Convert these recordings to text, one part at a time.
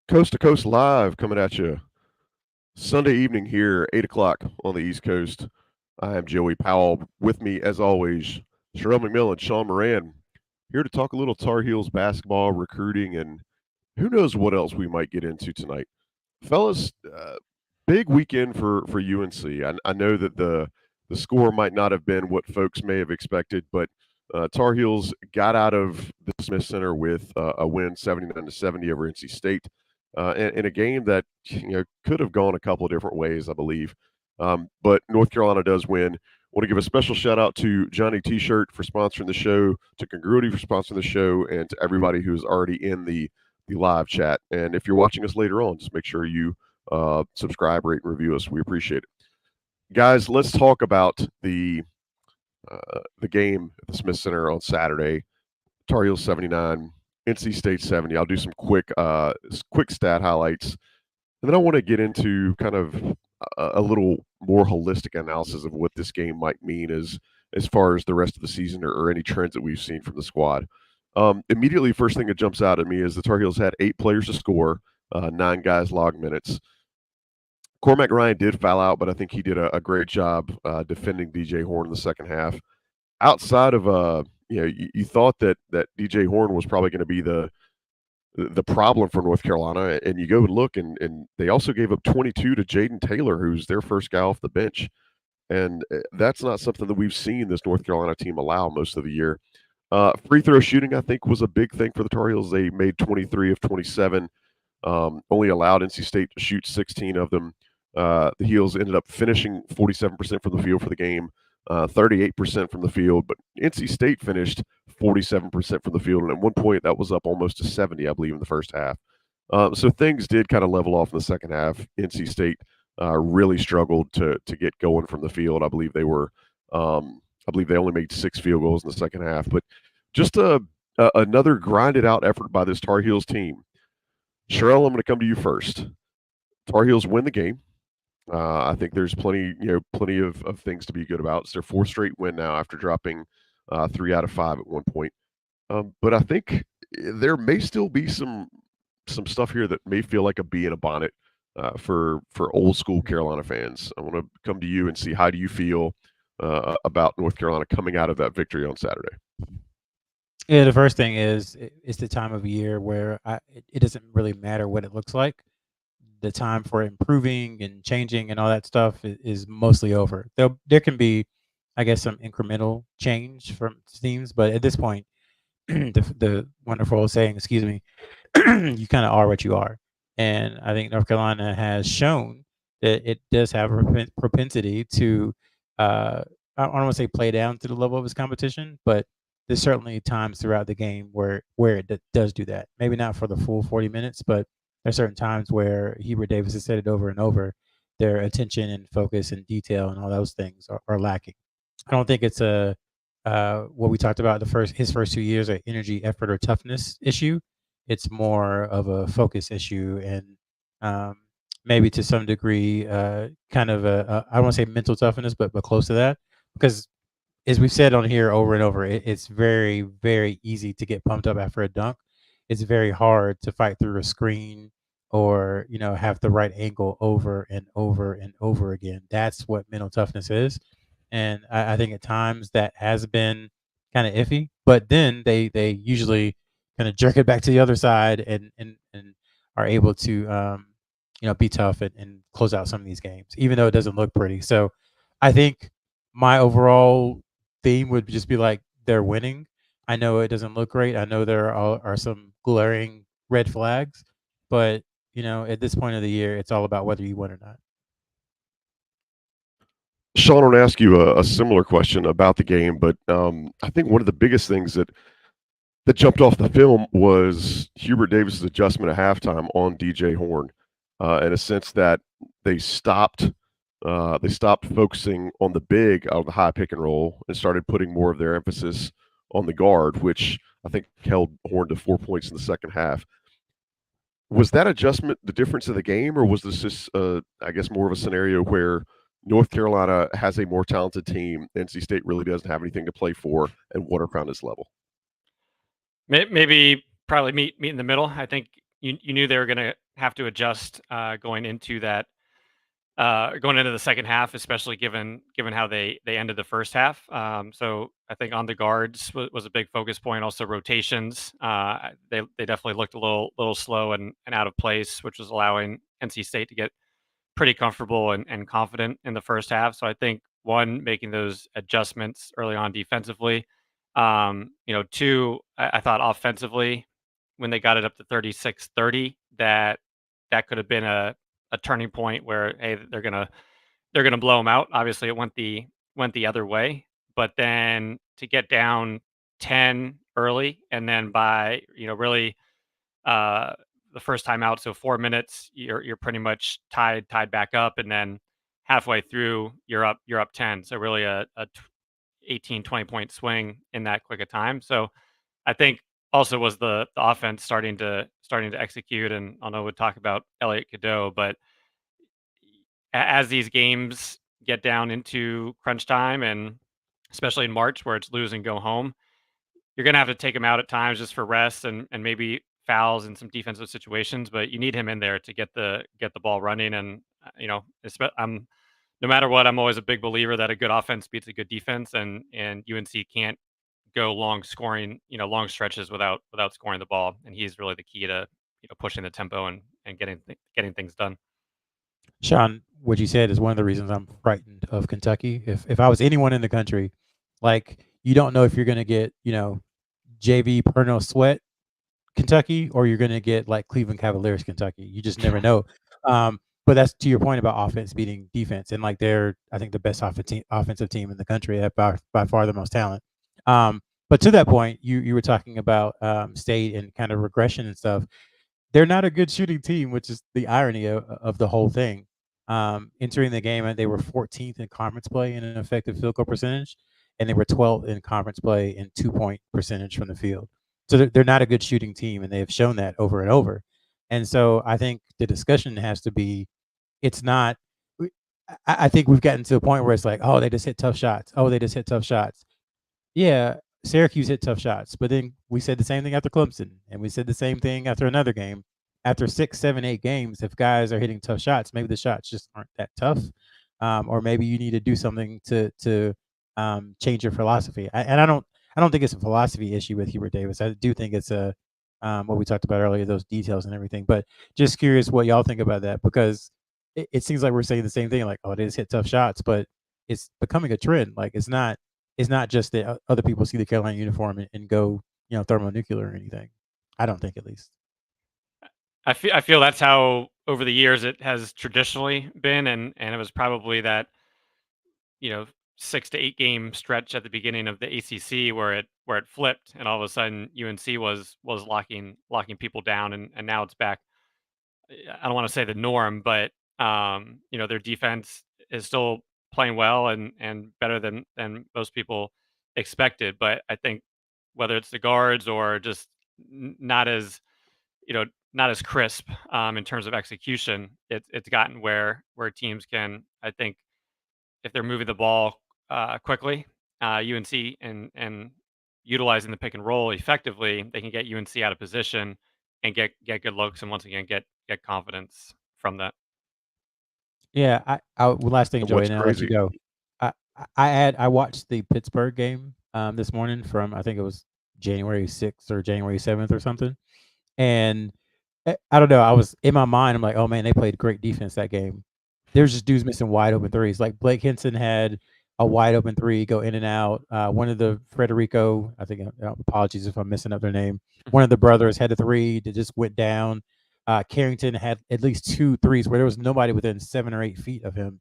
Coast to Coast Live coming at you Sunday evening here, 8 o'clock on the East Coast. I am Joey Powell. With me, as always, Sherrell McMillan, Sean Moran, here to talk a little Tar Heels basketball, recruiting, and who knows what else we might get into tonight. Fellas, big weekend for UNC. I know that the score might not have been what folks may have expected, but Tar Heels got out of the Smith Center with a win, 79-70 over NC State, in a game that could have gone a couple of different ways, I believe. But North Carolina does win. Want to give a special shout out to Johnny T-Shirt for sponsoring the show, to Congruity for sponsoring the show, and to everybody who's already in the live chat. And if you're watching us later on, just make sure you subscribe, rate, and review us. We appreciate it, guys. Let's talk about the game at the Smith Center on Saturday. Tar Heels 79, NC State 70. I'll do some quick stat highlights, and then I want to get into kind of a little more holistic analysis of what this game might mean as far as the rest of the season or any trends that we've seen from the squad. Immediately, first thing that jumps out at me is the Tar Heels had 8 players to score, 9 guys log minutes. Cormac Ryan did foul out, but I think he did a great job defending DJ Horn in the second half. Outside of you thought that DJ Horn was probably going to be the problem for North Carolina, and you go and look, and they also gave up 22 to Jaden Taylor, who's their first guy off the bench, and that's not something that we've seen this North Carolina team allow most of the year. Free throw shooting, I think, was a big thing for the Tar Heels. They made 23 of 27, only allowed NC State to shoot 16 of them. The Heels ended up finishing 47% from the field for the game, 38% from the field, but NC State finished 47% from the field, and at one point that was up almost to 70, I believe, in the first half. So things did kind of level off in the second half. NC State really struggled to get going from the field. I believe they only made 6 field goals in the second half, but just another grinded out effort by this Tar Heels team. Sherrell, I'm going to come to you first. Tar Heels win the game. I think there's plenty of things to be good about. It's their 4th straight win now after dropping 3 out of 5 at one point. But I think there may still be some stuff here that may feel like a bee in a bonnet for old school Carolina fans. I want to come to you and see, how do you feel about North Carolina coming out of that victory on Saturday? Yeah, the first thing is it's the time of year where it doesn't really matter what it looks like. The time for improving and changing and all that stuff is mostly over. There can be, I guess, some incremental change from teams, but at this point, the wonderful saying, excuse me, you kind of are what you are. And I think North Carolina has shown that it does have a propensity to, I don't want to say play down to the level of its competition, but there's certainly times throughout the game where it does do that. Maybe not for the full 40 minutes, but there's certain times where Hubert Davis has said it over and over. Their attention and focus and detail and all those things are lacking. I don't think it's a what we talked about his first 2 years, an energy, effort, or toughness issue. It's more of a focus issue, and um, maybe to some degree, kind of I don't want to say mental toughness, but close to that. Because as we've said on here over and over, it's very very easy to get pumped up after a dunk. It's very hard to fight through a screen or have the right angle over and over and over again. That's what mental toughness is, and I think at times that has been kind of iffy. But then they usually kind of jerk it back to the other side and are able to be tough and close out some of these games, even though it doesn't look pretty. So I think my overall theme would just be like they're winning. I know it doesn't look great. I know there are some glaring red flags, but at this point of the year, it's all about whether you win or not. Sean, I want to ask you a similar question about the game, but I think one of the biggest things that jumped off the film was Hubert Davis's adjustment at halftime on DJ Horn, in a sense that they stopped focusing on the big out of the high pick and roll and started putting more of their emphasis on the guard, which I think held Horn to 4 points in the second half. Was that adjustment the difference of the game, or was this just, I guess, more of a scenario where North Carolina has a more talented team, NC State really doesn't have anything to play for, and Waterfront is level? Maybe probably meet in the middle. I think you knew they were going to have to adjust going into that going into the second half, especially given how they ended the first half. So I think on the guards was a big focus point. Also rotations. They definitely looked a little slow and out of place, which was allowing NC State to get pretty comfortable and confident in the first half. So I think one, making those adjustments early on defensively. Two, I thought offensively, when they got it up to 36-30, that could have been a turning point where, hey, they're gonna blow them out. Obviously, it went the other way, but then to get down 10 early, and then by really uh, the first time out, so 4 minutes, you're pretty much tied back up, and then halfway through, you're up 10. So really a 18, 20 point swing in that quick a time. So I think also was the offense starting to execute, and I know we'll talk about Elliot Cadeau, but as these games get down into crunch time, and especially in March where it's lose and go home, you're gonna have to take him out at times just for rest and maybe fouls in some defensive situations, but you need him in there to get the ball running. And I'm no matter what, I'm always a big believer that a good offense beats a good defense, and UNC can't go long stretches without scoring the ball, and he's really the key to pushing the tempo and getting things done. Sean, what you said is one of the reasons I'm frightened of Kentucky. If I was anyone in the country, like you don't know if you're going to get JV Pernell Sweat Kentucky or you're going to get like Cleveland Cavaliers Kentucky. You just never know. But that's to your point about offense beating defense, and like they're I think the best offensive team in the country, have by far the most talent. But to that point, you were talking about state and kind of regression and stuff. They're not a good shooting team, which is the irony of the whole thing. Entering the game, they were 14th in conference play in an effective field goal percentage, and they were 12th in conference play in 2 point percentage from the field. So they're not a good shooting team, and they have shown that over and over. And so I think the discussion has to be, it's not. I think we've gotten to a point where it's like, oh, they just hit tough shots. Oh, they just hit tough shots. Yeah, Syracuse hit tough shots, but then we said the same thing after Clemson, and we said the same thing after another game. After 6, 7, 8 games, if guys are hitting tough shots, maybe the shots just aren't that tough, or maybe you need to do something to change your philosophy. I don't think it's a philosophy issue with Hubert Davis. I do think it's a what we talked about earlier, those details and everything. But just curious what y'all think about that, because it seems like we're saying the same thing, like, oh, they just hit tough shots, but it's becoming a trend. Like it's not just that other people see the Carolina uniform and go, thermonuclear or anything. I don't think, at least. I feel that's how over the years it has traditionally been, and it was probably that you know 6 to 8 game stretch at the beginning of the ACC where it flipped, and all of a sudden UNC was locking people down, and now it's back. I don't want to say the norm, but their defense is still playing well and better than most people expected. But I think whether it's the guards or just not as you know not as crisp in terms of execution, it's gotten where teams can, I think, if they're moving the ball quickly, UNC and utilizing the pick and roll effectively, they can get UNC out of position and get good looks, and once again get confidence from that. Yeah, last thing, And Joey, what's and I'll let you crazy, go. I watched the Pittsburgh game this morning from, I think it was January 6th or January 7th or something, and I don't know. I was in my mind. I'm like, oh man, they played great defense that game. There's just dudes missing wide open threes. Like Blake Henson had a wide open three go in and out. One of the Frederico, I think, apologies if I'm messing up their name. One of the brothers had a three that just went down. Carrington had at least 2 threes where there was nobody within 7 or 8 feet of him,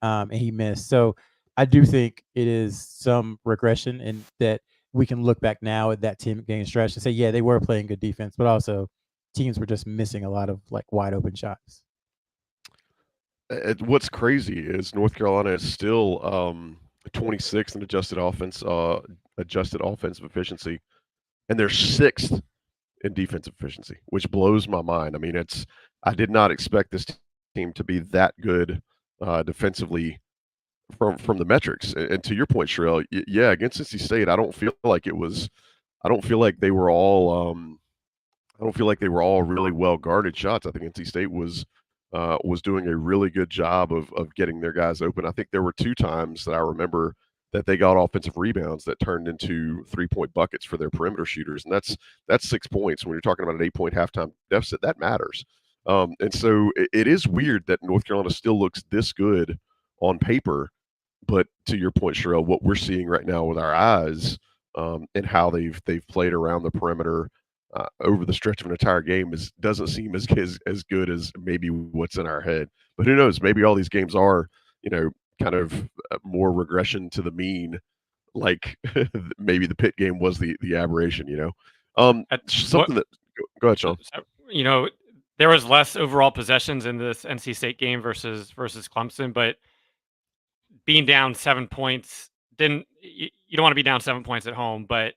and he missed. So I do think it is some regression, and that we can look back now at that 10 game stretch and say, yeah, they were playing good defense, but also teams were just missing a lot of like wide open shots. what's crazy is North Carolina is still 26th in adjusted offensive efficiency, and they're sixth in defensive efficiency, which blows my mind. I mean, I did not expect this team to be that good defensively from the metrics. And to your point, Sherrell, yeah, against NC State, I don't feel like they were all I don't feel like they were all really well guarded shots. I think NC State was doing a really good job of getting their guys open. I think there were 2 times that I remember that they got offensive rebounds that turned into 3-point buckets for their perimeter shooters, and that's 6 points. When you're talking about an 8-point halftime deficit, that matters. And so it is weird that North Carolina still looks this good on paper, but to your point, Sherrell, what we're seeing right now with our eyes, and how they've played around the perimeter over the stretch of an entire game doesn't seem as good as maybe what's in our head. But who knows? Maybe all these games are, kind of more regression to the mean, like maybe the Pitt game was the aberration. What Something that go ahead, Sean. so, there was less overall possessions in this NC State game versus Clemson, but being down 7 points didn't. You don't want to be down 7 points at home, but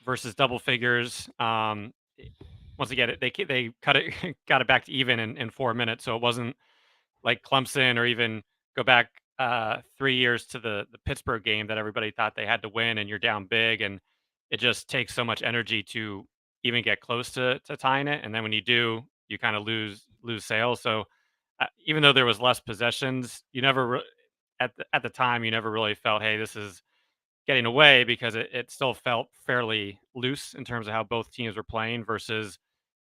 versus double figures. Once again, they cut it, got it back to even in 4 minutes, so it wasn't like Clemson or even go back 3 years to the Pittsburgh game that everybody thought they had to win, and you're down big, and it just takes so much energy to even get close to tying it, and then when you do, you kind of lose sales. So even though there was less possessions, you never at the time you never really felt, hey, this is getting away, because it still felt fairly loose in terms of how both teams were playing versus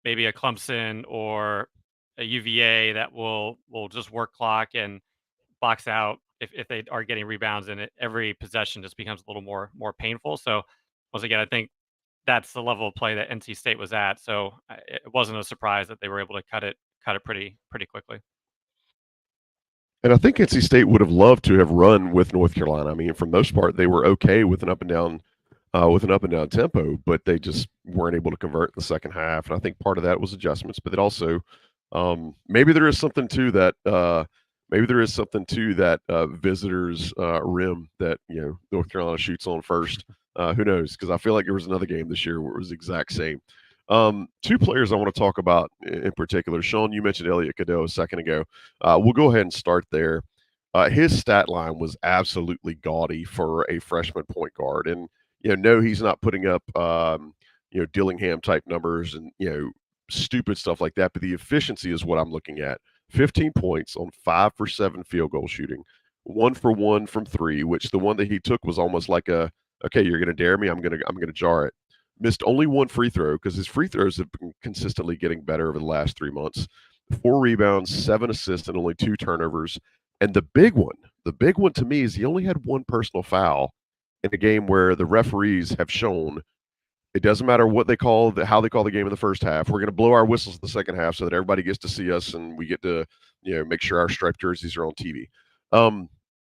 maybe a Clemson or a UVA that will just work clock and box out if they are getting rebounds, and every possession just becomes a little more painful. So once again, I think that's the level of play that NC State was at. So it wasn't a surprise that they were able to cut it pretty quickly. And I think NC State would have loved to have run with North Carolina. I mean, for the most part, they were okay with an up and down tempo, but they just weren't able to convert in the second half. And I think part of that was adjustments, but it also maybe there is something to that. Maybe there is something to that visitors rim that North Carolina shoots on first. Who knows? Because I feel like there was another game this year where it was the exact same. 2 players I want to talk about in particular. Sean, you mentioned Elliot Cadeau a second ago. We'll go ahead and start there. His stat line was absolutely gaudy for a freshman point guard, and no, he's not putting up Dillingham type numbers and stupid stuff like that. But the efficiency is what I'm looking at. 15 points on 5 for 7 field goal shooting, 1 for 1 from 3, which the one that he took was almost like okay, you're going to dare me, I'm going to jar it. Missed only 1 free throw because his free throws have been consistently getting better over the last 3 months. 4 rebounds, 7 assists, and only 2 turnovers. And the big one to me is he only had 1 personal foul in a game where the referees have shown it doesn't matter what they how they call the game in the first half. We're going to blow our whistles in the second half so that everybody gets to see us and we get to make sure our striped jerseys are on TV.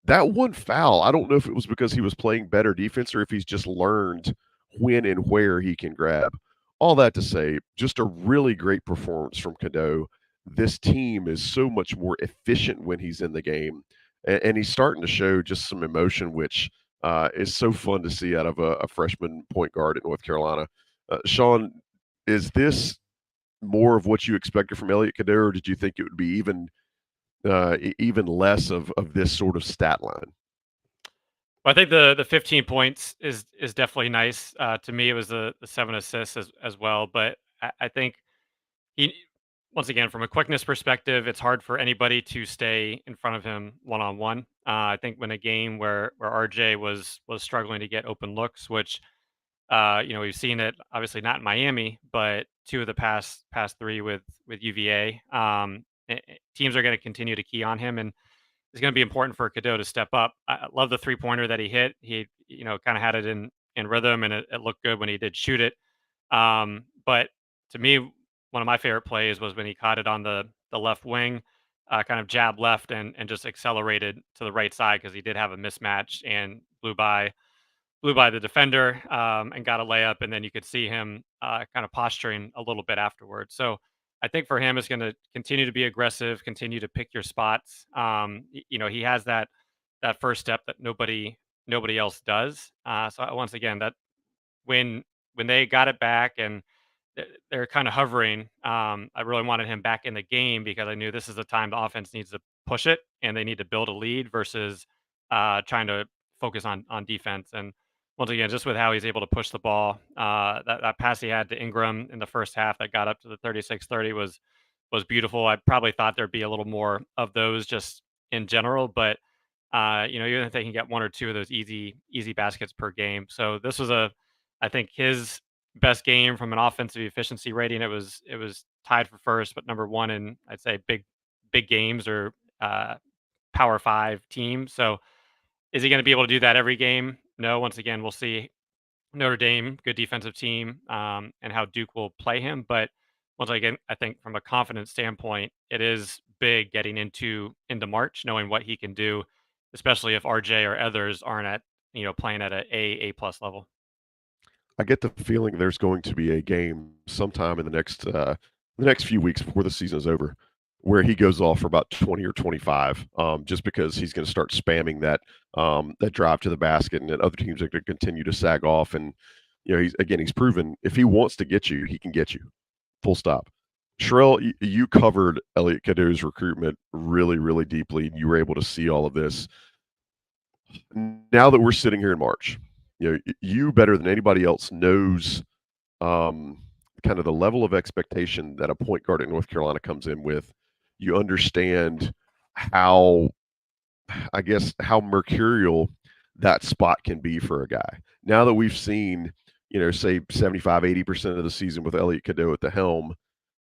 That 1 foul, I don't know if it was because he was playing better defense or if he's just learned when and where he can grab. All that to say, just a really great performance from Cadeau. This team is so much more efficient when he's in the game, and he's starting to show just some emotion, which is so fun to see out of a freshman point guard at North Carolina. Sean, is this more of what you expected from Elliot Cadeau, or did you think it would be even less of this sort of stat line? Well, I think the 15 points is definitely nice. To me, it was the 7 assists as well. But I think he, once again, from a quickness perspective, it's hard for anybody to stay in front of him one on one. I think when a game where RJ was struggling to get open looks, which we've seen it obviously not in Miami, but 2 of the past 3 with UVA. Teams are going to continue to key on him, and it's going to be important for Cadeau to step up. I love the 3-pointer that he hit. He kind of had it in rhythm, and it looked good when he did shoot it. But to me, one of my favorite plays was when he caught it on the left wing, kind of jab left and just accelerated to the right side because he did have a mismatch and blew by the defender, and got a layup, and then you could see him kind of posturing a little bit afterwards. So I think for him, it's going to continue to be aggressive, continue to pick your spots. He has that first step that nobody else does. So once again, that when they got it back and they're kind of hovering, I really wanted him back in the game because I knew this is the time the offense needs to push it and they need to build a lead versus trying to focus on defense. And once again, just with how he's able to push the ball, that pass he had to Ingram in the first half that got up to the 36-30 was beautiful. I probably thought there'd be a little more of those just in general, but even if they can get one or two of those easy baskets per game. So this was I think his best game from an offensive efficiency rating. It was tied for first, but number one in I'd say big games or Power Five teams. So is he going to be able to do that every game? No. Once again, we'll see. Notre Dame, good defensive team, and how Duke will play him. But once again, I think from a confidence standpoint, it is big getting into March, knowing what he can do, especially if RJ or others aren't at playing at A plus level. I get the feeling there's going to be a game sometime in the next few weeks before the season is over, where he goes off for about 20 or 25, just because he's going to start spamming that drive to the basket, and then other teams are going to continue to sag off. And he's proven if he wants to get you, he can get you. Full stop. Sherrell, you covered Elliot Cadeau's recruitment really, really deeply. You were able to see all of this. Now that we're sitting here in March, you better than anybody else knows kind of the level of expectation that a point guard at North Carolina comes in with. You understand how mercurial that spot can be for a guy. Now that we've seen, say 75, 80% of the season with Elliot Cadeau at the helm,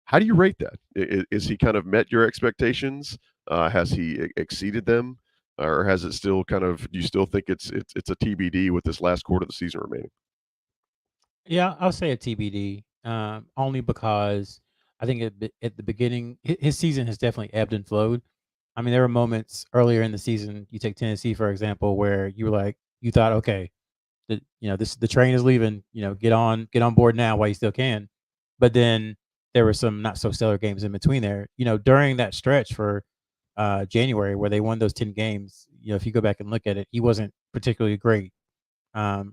how do you rate that? Is he kind of met your expectations? Has he exceeded them? Or has it still do you still think it's a TBD with this last quarter of the season remaining? Yeah, I'll say a TBD, only because I think at the beginning, his season has definitely ebbed and flowed. I mean, there were moments earlier in the season. You take Tennessee for example, where you thought, okay, the train is leaving. Get on board now while you still can. But then there were some not so stellar games in between there. During that stretch for January where they won those 10 games. If you go back and look at it, he wasn't particularly great,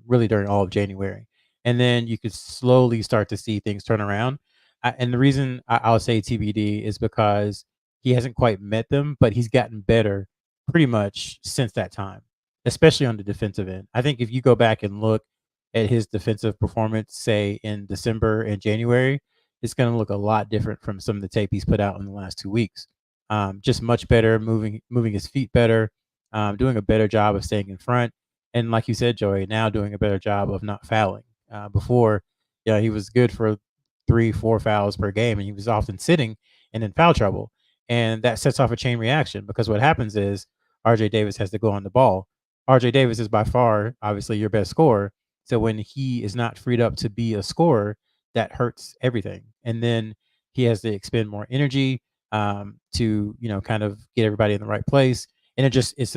really during all of January. And then you could slowly start to see things turn around. And the reason I'll say TBD is because he hasn't quite met them, but he's gotten better pretty much since that time, especially on the defensive end. I think if you go back and look at his defensive performance, say in December and January, it's going to look a lot different from some of the tape he's put out in the last 2 weeks. Just much better, moving his feet better, doing a better job of staying in front, and like you said, Joey, now doing a better job of not fouling. Before, yeah, he was good for 3, 4 fouls per game, and he was often sitting and in foul trouble, and that sets off a chain reaction because what happens is RJ Davis has to go on the ball. RJ Davis is by far, obviously, your best scorer. So when he is not freed up to be a scorer, that hurts everything. And then he has to expend more energy to kind of get everybody in the right place, and it's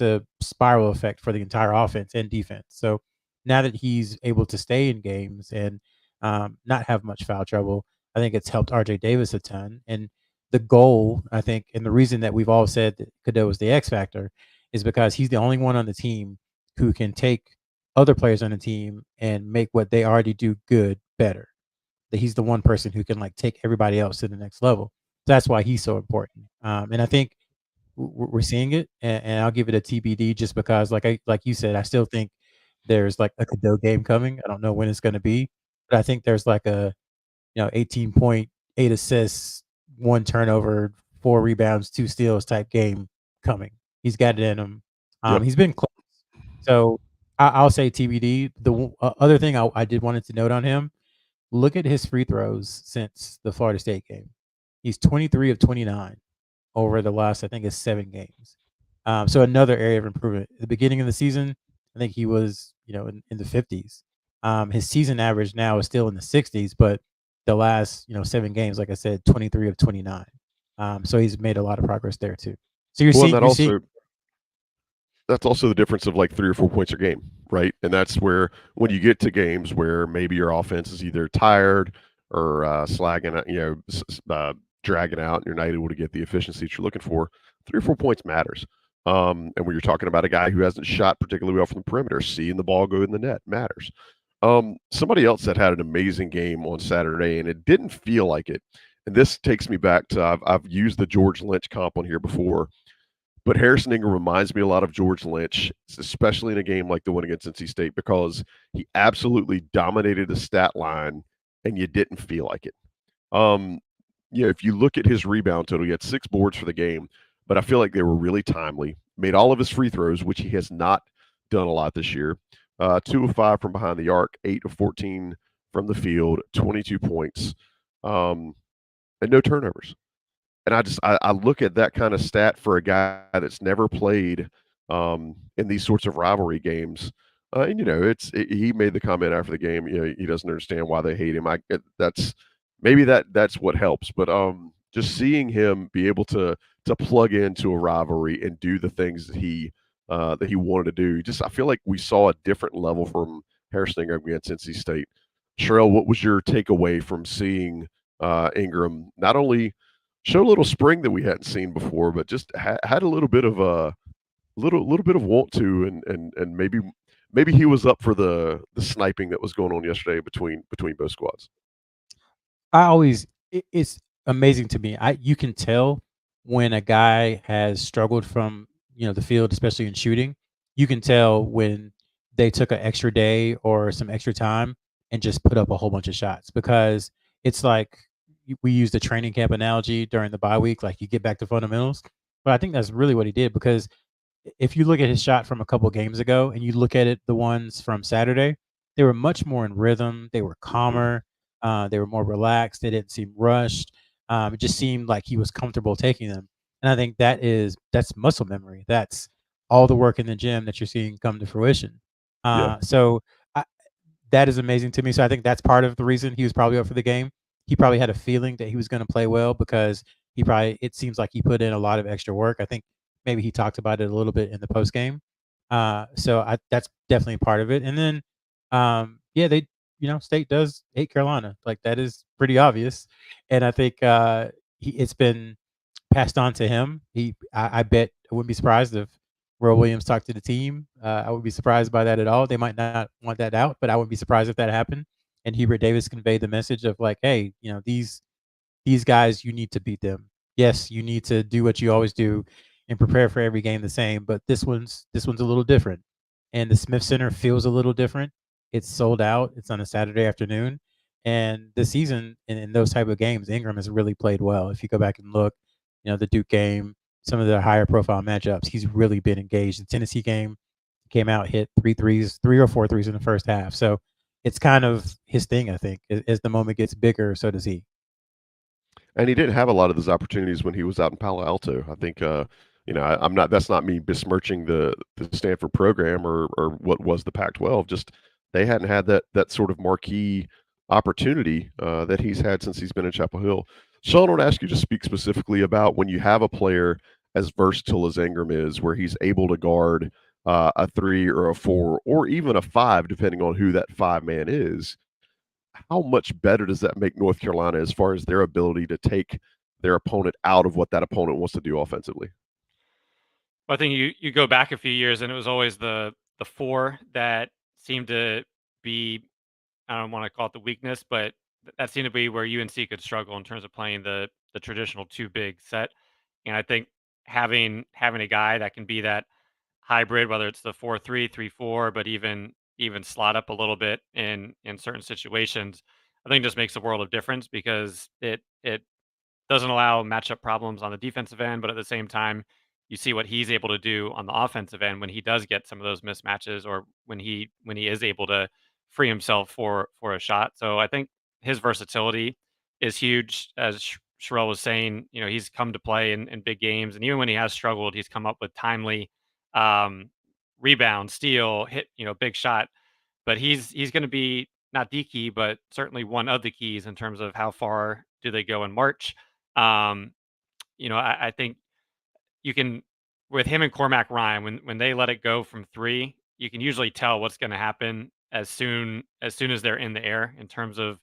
a spiral effect for the entire offense and defense. So now that he's able to stay in games and not have much foul trouble, I think it's helped RJ Davis a ton. And the goal, I think, and the reason that we've all said that Cadeau is the X factor is because he's the only one on the team who can take other players on the team and make what they already do good better. That he's the one person who can take everybody else to the next level. That's why he's so important. And I think we're seeing it, and I'll give it a TBD just because, like you said, I still think there's a Cadeau game coming. I don't know when it's going to be, but I think there's a 18 point, 8 assists, 1 turnover, 4 rebounds, 2 steals type game coming. He's got it in him. Yep. He's been close, so I'll say TBD. The other thing I did wanted to note on him: look at his free throws since the Florida State game. He's 23 of 29 over the last, I think it's 7 games. So another area of improvement. At the beginning of the season, I think he was, in the 50s. His season average now is still in the 60s, but the last, 7 games, like I said, 23 of 29. So he's made a lot of progress there too. So that's also the difference of 3 or 4 points a game, right? And that's where when you get to games where maybe your offense is either tired or slagging, dragging out, and you're not able to get the efficiency that you're looking for, 3 or 4 points matters. And when you're talking about a guy who hasn't shot particularly well from the perimeter, seeing the ball go in the net matters. Somebody else that had an amazing game on Saturday, and it didn't feel like it. And this takes me back to I've used the George Lynch comp on here before. But Harrison Ingram reminds me a lot of George Lynch, especially in a game like the one against NC State, because he absolutely dominated the stat line and you didn't feel like it. Um, if you look at his rebound total, he had 6 boards for the game, but I feel like they were really timely. Made all of his free throws, which he has not done a lot this year. 2 of 5 from behind the arc, 8 of 14 from the field, 22 points, and no turnovers. And I look at that kind of stat for a guy that's never played in these sorts of rivalry games. And he made the comment after the game. He doesn't understand why they hate him. That's maybe that's what helps. But just seeing him be able to plug into a rivalry and do the things that he wanted to do, just I feel like we saw a different level from Harrison Ingram against NC State. Sherrell, what was your takeaway from seeing Ingram not only show a little spring that we hadn't seen before, but just had a little bit of a little bit of want to, and maybe he was up for the sniping that was going on yesterday between both squads. It's amazing to me. You can tell when a guy has struggled from, the field, especially in shooting. You can tell when they took an extra day or some extra time and just put up a whole bunch of shots, because it's like we use the training camp analogy during the bye week, like you get back to fundamentals. But I think that's really what he did, because if you look at his shot from a couple games ago and you look at the ones from Saturday, they were much more in rhythm. They were Mhm. calmer. They were more relaxed. They didn't seem rushed. It just seemed like he was comfortable taking them. And I think that's muscle memory. That's all the work in the gym that you're seeing come to fruition. Yeah. So that is amazing to me. So I think that's part of the reason he was probably up for the game. He probably had a feeling that he was going to play well, because it seems like he put in a lot of extra work. I think maybe he talked about it a little bit in the post game. That's definitely part of it. And then, yeah, State does hate Carolina. Like, that is pretty obvious. And I think it's been passed on to him. I bet I wouldn't be surprised if Roy Williams talked to the team. I wouldn't be surprised by that at all. They might not want that out, but I wouldn't be surprised if that happened. And Hubert Davis conveyed the message of, like, hey, these guys, you need to beat them. Yes, you need to do what you always do and prepare for every game the same, but this one's a little different. And the Smith Center feels a little different. It's sold out. It's on a Saturday afternoon. And this season, in those type of games, Ingram has really played well. If you go back and look, the Duke game, some of the higher profile matchups, he's really been engaged. The Tennessee game, came out, hit 3 or 4 threes in the first half. So it's kind of his thing, I think. As the moment gets bigger, so does he. And he didn't have a lot of those opportunities when he was out in Palo Alto. I think, I'm not. That's not me besmirching the Stanford program or what was the Pac-12. Just they hadn't had that sort of marquee opportunity that he's had since he's been in Chapel Hill. Sean, I want to ask you to speak specifically about when you have a player as versatile as Ingram is, where he's able to guard a 3 or a 4 or even a 5, depending on who that 5 man is. How much better does that make North Carolina as far as their ability to take their opponent out of what that opponent wants to do offensively? I think you go back a few years and it was always the four that seemed to be, I don't want to call it the weakness, but that seemed to be where UNC could struggle in terms of playing the traditional two big set. And I think having a guy that can be that hybrid, whether it's the 4-3, 3-4, but even slot up a little bit in certain situations, I think just makes a world of difference, because it doesn't allow matchup problems on the defensive end, but at the same time, you see what he's able to do on the offensive end when he does get some of those mismatches, or when he is able to free himself for a shot. So I think his versatility is huge. As Sherrell was saying, he's come to play in big games, and even when he has struggled, he's come up with timely um, rebound, steal, hit, big shot. But he's going to be not the key, but certainly one of the keys in terms of how far do they go in March. Um, I think you can, with him and Cormac Ryan, when they let it go from three, you can usually tell what's going to happen as soon as they're in the air. In terms of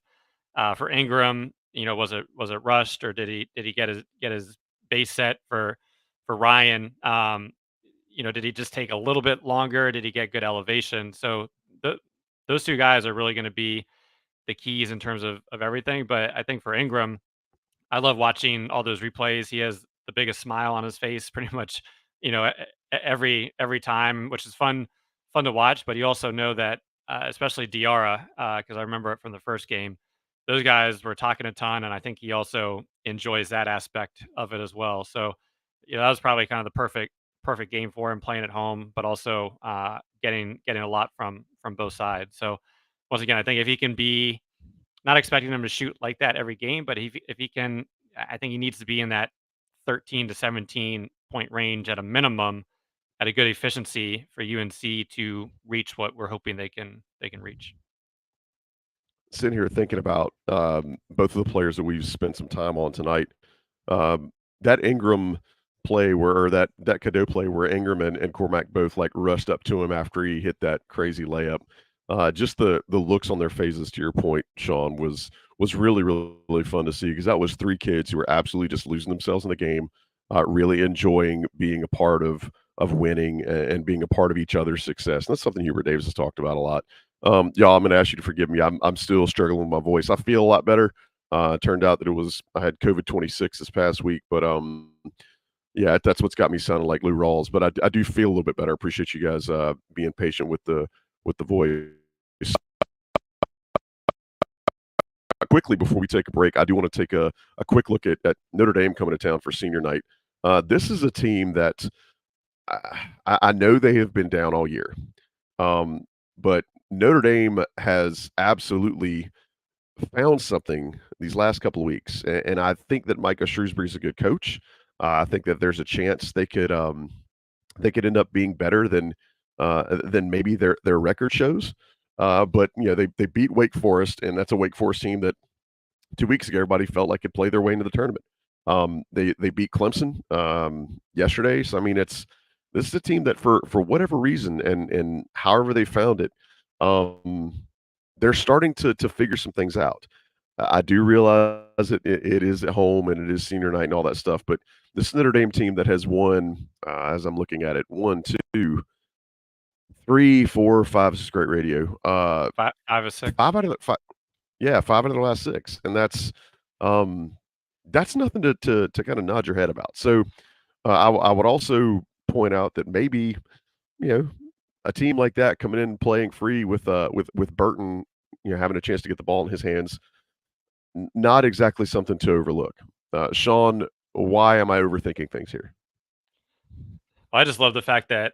for Ingram, was it rushed, or did he get his base set for Ryan? Did he just take a little bit longer? Did he get good elevation? So the, those two guys are really going to be the keys in terms of everything. But I think for Ingram, I love watching all those replays. He has the biggest smile on his face pretty much every time, which is fun to watch. But you also know that, especially Diarra, because I remember it from the first game, those guys were talking a ton, and I think he also enjoys that aspect of it as well. So, that was probably kind of the perfect game for him playing at home, but also getting a lot from both sides. So, once again, I think if he can be, not expecting them to shoot like that every game, but if he can, I think he needs to be in that 13 to 17 point range at a minimum, at a good efficiency for UNC to reach what we're hoping they can reach. Sitting here thinking about both of the players that we've spent some time on tonight. That Ingram play or that Cadeau play where Ingram and Cormac both like rushed up to him after he hit that crazy layup. Just the looks on their faces, to your point, Sean, was really, really fun to see, because that was three kids who were absolutely just losing themselves in the game, really enjoying being a part of winning and being a part of each other's success. And that's something Hubert Davis has talked about a lot. Y'all, I'm going to ask you to forgive me. I'm still struggling with my voice. I feel a lot better. It turned out that I had COVID-26 this past week, but yeah, that's what's got me sounding like Lou Rawls. But I do feel a little bit better. I appreciate you guys being patient with the voice. Quickly, before we take a break, I do want to take a quick look at Notre Dame coming to town for senior night. This is a team that I know they have been down all year, but Notre Dame has absolutely found something these last couple of weeks, and I think that Micah Shrewsbury is a good coach. I think that there's a chance they could end up being better than maybe their record shows. But they beat Wake Forest, and that's a Wake Forest team that 2 weeks ago everybody felt like could play their way into the tournament. They beat Clemson yesterday, so I mean this is a team that for whatever reason and however they found it, they're starting to figure some things out. I do realize it is at home and it is senior night and all that stuff, but this Notre Dame team that has won, as I'm looking at it, 1, 2, 3, 4, 5. This is great radio. Five or six. 5 out of the 5. Yeah, 5 out of the last 6, and that's nothing to kind of nod your head about. So I would also point out that maybe a team like that coming in playing free with Burton, having a chance to get the ball in his hands, not exactly something to overlook. Sean, why am I overthinking things here? Well, I just love the fact that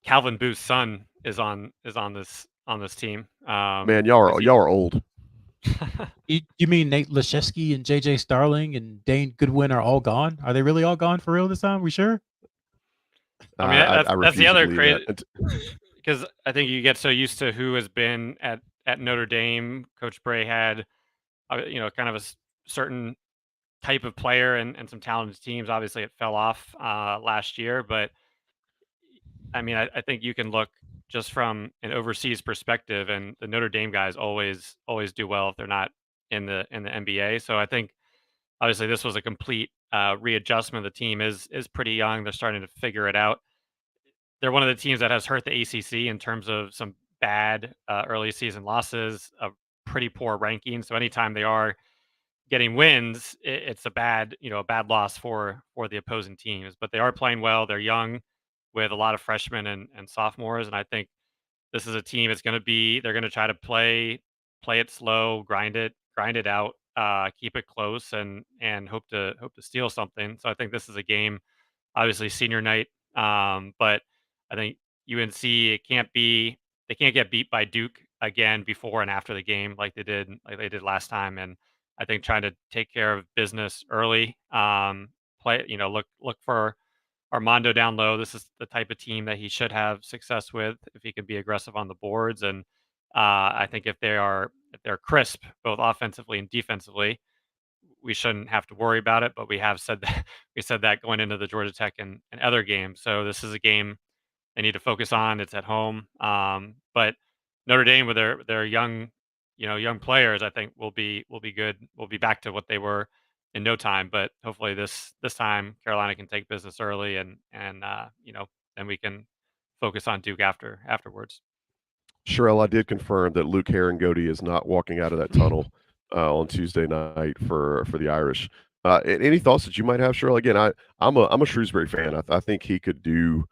Calvin Booth's son is on this team. Man, y'all are old. You mean Nate Laszewski and JJ Starling and Dane Goodwin are all gone? Are they really all gone for real this time? We sure? I mean, that's the other crazy, because I think you get so used to who has been at Notre Dame. Coach Bray had, kind of a certain type of player and some talented teams. Obviously, it fell off last year, but I mean, I think you can look just from an overseas perspective, and the Notre Dame guys always do well if they're not in the NBA. So I think obviously this was a complete readjustment. The team is pretty young; they're starting to figure it out. They're one of the teams that has hurt the ACC in terms of some bad early season losses, a pretty poor ranking. So anytime they are getting wins, it's a bad loss for the opposing teams. But they are playing well. They're young with a lot of freshmen and sophomores, and I think this is a team. They're going to try to play it slow, grind it out, keep it close, and hope to steal something. So I think this is a game, obviously senior night, but I think UNC, they can't get beat by Duke again before and after the game like they did last time. And I think trying to take care of business early, look for Armando down low. This is the type of team that he should have success with if he can be aggressive on the boards. And I think if they're crisp both offensively and defensively, we shouldn't have to worry about it. But we have said that going into the Georgia Tech and other games. So this is a game they need to focus on. It's at home, but Notre Dame with their young players, I think will be good. We'll be back to what they were in no time. But hopefully this time Carolina can take business early and then we can focus on Duke afterwards. Sherrell, I did confirm that Luke Herringody is not walking out of that tunnel on Tuesday night for the Irish. Any thoughts that you might have, Sherrell? Again, I'm a Shrewsbury fan. I think he could do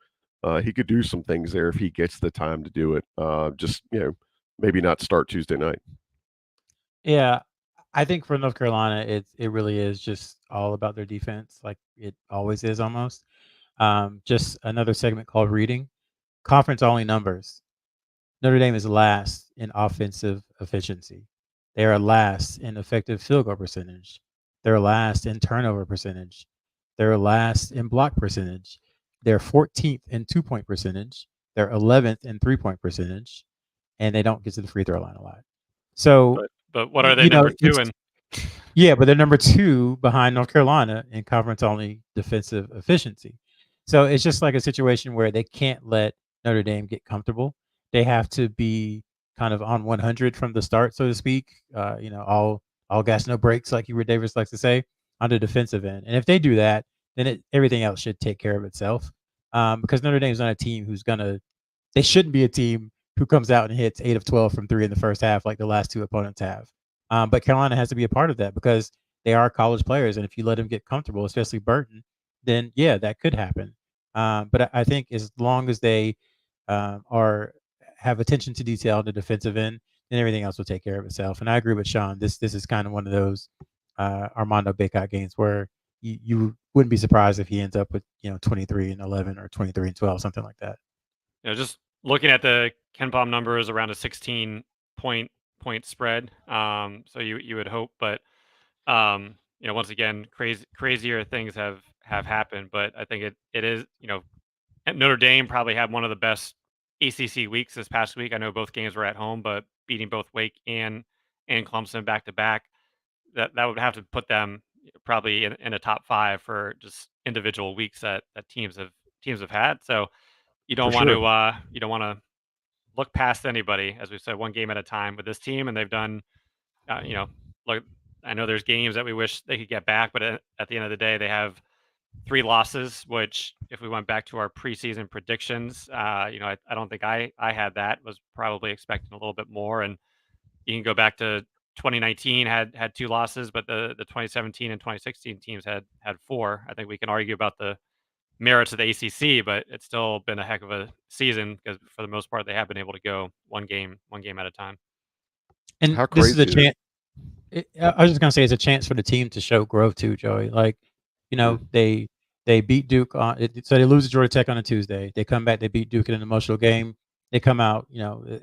some things there if he gets the time to do it. Just maybe not start Tuesday night. Yeah, I think for North Carolina, it really is just all about their defense, like it always is almost. Just another segment called reading. Conference only numbers. Notre Dame is last in offensive efficiency. They are last in effective field goal percentage. They're last in turnover percentage. They're last in block percentage. They're 14th in 2-point percentage. They're 11th in 3-point percentage, and they don't get to the free throw line a lot. So, But what are they number two in? Yeah, but they're number 2 behind North Carolina in conference only defensive efficiency. So it's just like a situation where they can't let Notre Dame get comfortable. They have to be kind of on 100 from the start, so to speak. All gas, no brakes, like Hubert Davis likes to say, on the defensive end. And if they do that, then everything else should take care of itself. Because Notre Dame's not a team they shouldn't be a team who comes out and hits 8 of 12 from 3 in the first half like the last 2 opponents have. But Carolina has to be a part of that because they are college players, and if you let them get comfortable, especially Burton, then yeah, that could happen. But I think as long as they have attention to detail on the defensive end, then everything else will take care of itself. And I agree with Sean. This is kind of one of those Armando Bacot games where you wouldn't be surprised if he ends up with 23-11 or 23-12, something like that. Just looking at the KenPom numbers, around a 16 point spread. So you would hope, but once again, crazier things have happened. But I think it is, Notre Dame probably had one of the best ACC weeks this past week. I know both games were at home, but beating both Wake and Clemson back to back, that would have to put them probably in a top 5 for just individual weeks that teams have had. So you don't want to look past anybody, as we said, one game at a time with this team, and they've done. Look, I know there's games that we wish they could get back, but at the end of the day, they have 3 losses. Which, if we went back to our preseason predictions, I don't think I had that. Was probably expecting a little bit more, and you can go back to 2019 had 2 losses, but the 2017 and 2016 teams had 4. I think we can argue about the merits of the ACC, but it's still been a heck of a season because for the most part they have been able to go one game at a time. And How this is a crazy chance. I was just gonna say it's a chance for the team to show growth too, Joey. Like, they beat Duke so they lose to Georgia Tech on a Tuesday. They come back, they beat Duke in an emotional game. They come out,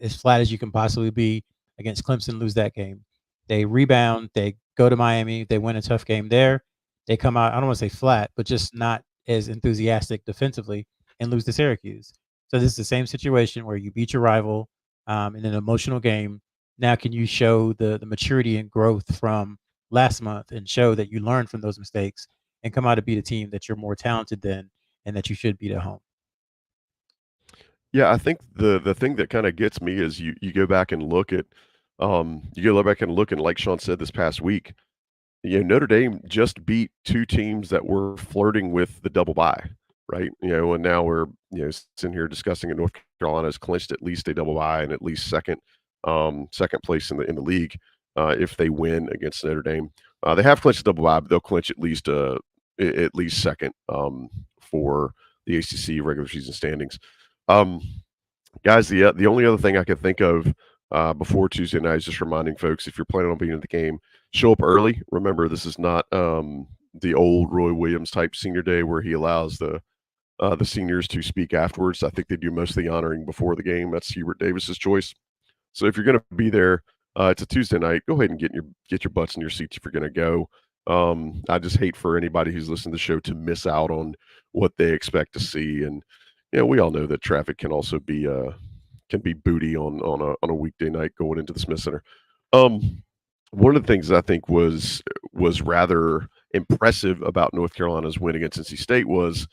as flat as you can possibly be against Clemson, lose that game. They rebound, they go to Miami, they win a tough game there. They come out, I don't want to say flat, but just not as enthusiastic defensively and lose to Syracuse. So this is the same situation where you beat your rival in an emotional game. Now, can you show the maturity and growth from last month and show that you learned from those mistakes and come out to beat a team that you're more talented than and that you should beat at home? Yeah, I think the thing that kind of gets me is you go back and look at and like Sean said this past week, Notre Dame just beat 2 teams that were flirting with the double bye, right? And now we're sitting here discussing it. North Carolina has clinched at least a double bye and at least second place in the league if they win against Notre Dame. They have clinched a double bye, but they'll clinch at least second for the ACC regular season standings. Guys, the only other thing I could think of before Tuesday night is just reminding folks, if you're planning on being in the game, show up early. Remember, this is not the old Roy Williams type senior day where he allows the seniors to speak afterwards. I think they do most of the honoring before the game. That's Hubert Davis's choice. So if you're going to be there, it's a Tuesday night. Go ahead and get your butts in your seats if you're going to go. I just hate for anybody who's listening to the show to miss out on what they expect to see. And we all know that traffic can also be booty on a weekday night going into the Smith Center. One of the things I think was rather impressive about North Carolina's win against NC State was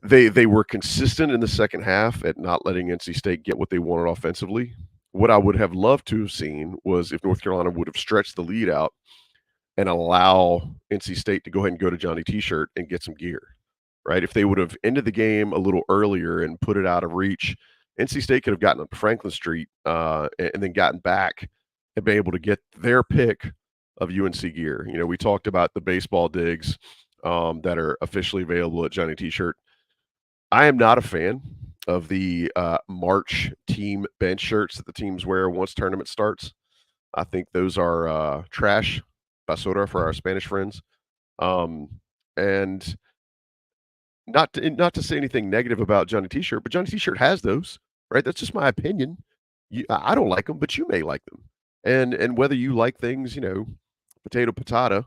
they were consistent in the second half at not letting NC State get what they wanted offensively. What I would have loved to have seen was if North Carolina would have stretched the lead out and allow NC State to go ahead and go to Johnny T-shirt and get some gear, right? If they would have ended the game a little earlier and put it out of reach, NC State could have gotten up to Franklin Street and then gotten back and been able to get their pick of UNC gear. You know, we talked about the baseball digs that are officially available at Johnny T-Shirt. I am not a fan of the March team bench shirts that the teams wear once tournament starts. I think those are trash, basura for our Spanish friends. And not to say anything negative about Johnny T-Shirt, but Johnny T-Shirt has those, right? That's just my opinion. I don't like them, but you may like them. And whether you like things, you know, potato,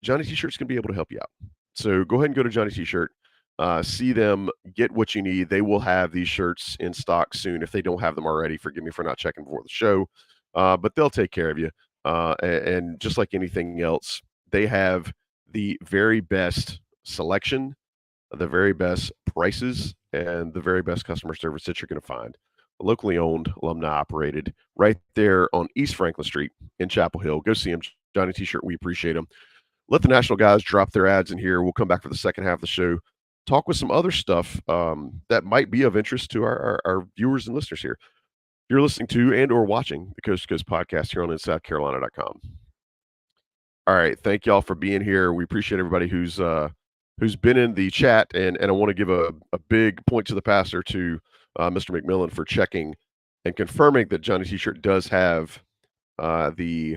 Johnny T-Shirt's gonna be able to help you out. So go ahead and go to Johnny T-Shirt, see them, get what you need. They will have these shirts in stock soon. If they don't have them already, forgive me for not checking before the show, but they'll take care of you. And just like anything else, they have the very best selection, the very best prices, and the very best customer service that you're going to find. Locally owned, alumni operated, right there on East Franklin Street in Chapel Hill. Go see them. Johnny T-Shirt, we appreciate them. Let the national guys drop their ads in here. We'll come back for the second half of the show. Talk with some other stuff that might be of interest to our viewers and listeners here. You're listening to and or watching the Coast to Coast podcast here on InsideCarolina.com. All right, thank y'all for being here. We appreciate everybody who's been in the chat, and I want to give a big point to the passer to Mr. McMillan for checking and confirming that Johnny T-Shirt does have the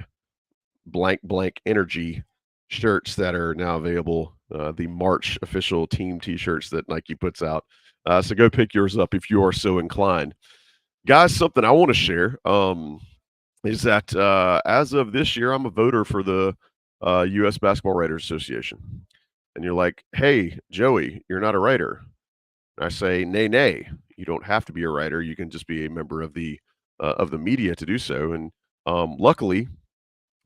blank energy shirts that are now available, the March official team T-shirts that Nike puts out. So go pick yours up if you are so inclined. Guys, something I want to share is that as of this year, I'm a voter for the U.S. Basketball Writers Association. And you're like, hey, Joey, you're not a writer. And I say, nay, you don't have to be a writer. You can just be a member of the media to do so. And luckily,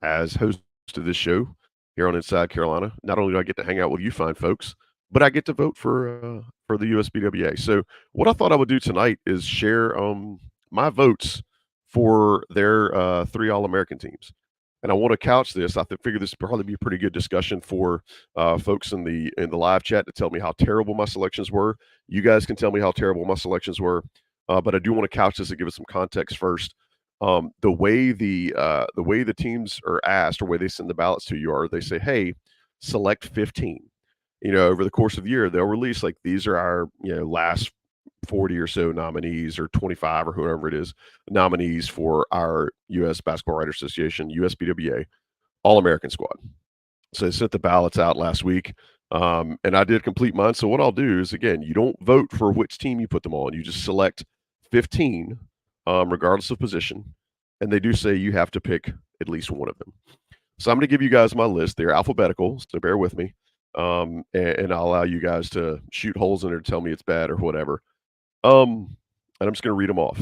as host of this show here on Inside Carolina, not only do I get to hang out with you fine folks, but I get to vote for the USBWA. So what I thought I would do tonight is share my votes for their 3 All-American teams. And I want to couch this. I figure this would probably be a pretty good discussion for folks in the live chat to tell me how terrible my selections were. You guys can tell me how terrible my selections were, but I do want to couch this and give it some context first. The way the teams are asked, or way they send the ballots to you, are they say, "Hey, select 15." You know, over the course of the year, they'll release like these are our last 40 or so nominees, or 25 or whoever it is, nominees for our U.S. Basketball Writers Association, USBWA, All-American squad. So they sent the ballots out last week, and I did complete mine. So what I'll do is, again, you don't vote for which team you put them on. You just select 15, regardless of position, and they do say you have to pick at least one of them. So I'm going to give you guys my list. They're alphabetical, so bear with me, and I'll allow you guys to shoot holes in it or tell me it's bad or whatever. And I'm just going to read them off.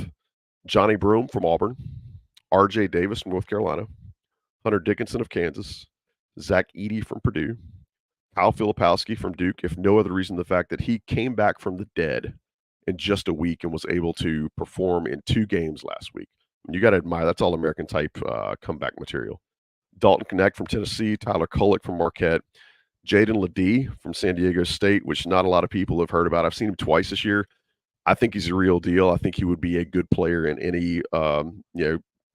Johnny Broome from Auburn, R.J. Davis from North Carolina, Hunter Dickinson of Kansas, Zach Edey from Purdue, Kyle Filipowski from Duke, if no other reason the fact that he came back from the dead in just a week and was able to perform in 2 games last week. You got to admire that's All-American type comeback material. Dalton Knecht from Tennessee, Tyler Kolek from Marquette, Jaden LeDee from San Diego State, which not a lot of people have heard about. I've seen him twice this year. I think he's a real deal. I think he would be a good player in any